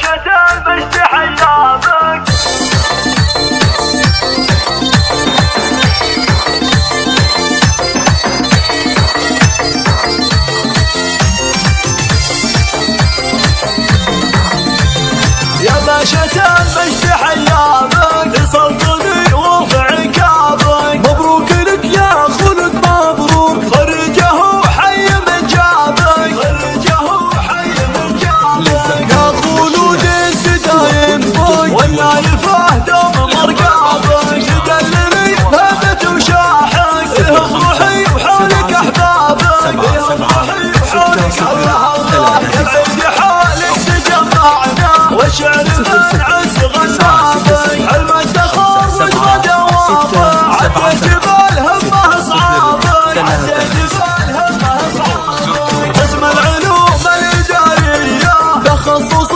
باشا المجد حيامك. يا باشا المجد حيامك لسلطني ورفع كابك. مبروك لك يا خلق مبروك، خرجه حي من جابك، خرجه حي من جابك. يا خلود الدايم فوق والنايفه دوم مرقابك. تدللي هبت وشاحك، لهم روحي وحولك احبابك، لهم روحي وحولك احبابك. العيد حالك تجمعنا والشعر منعس غنابك. حلم التخرج ودوامك، عديت بالهمه اصعابك، عديت بالهمه اصعابك. قسم العلوم الاداريه تخصص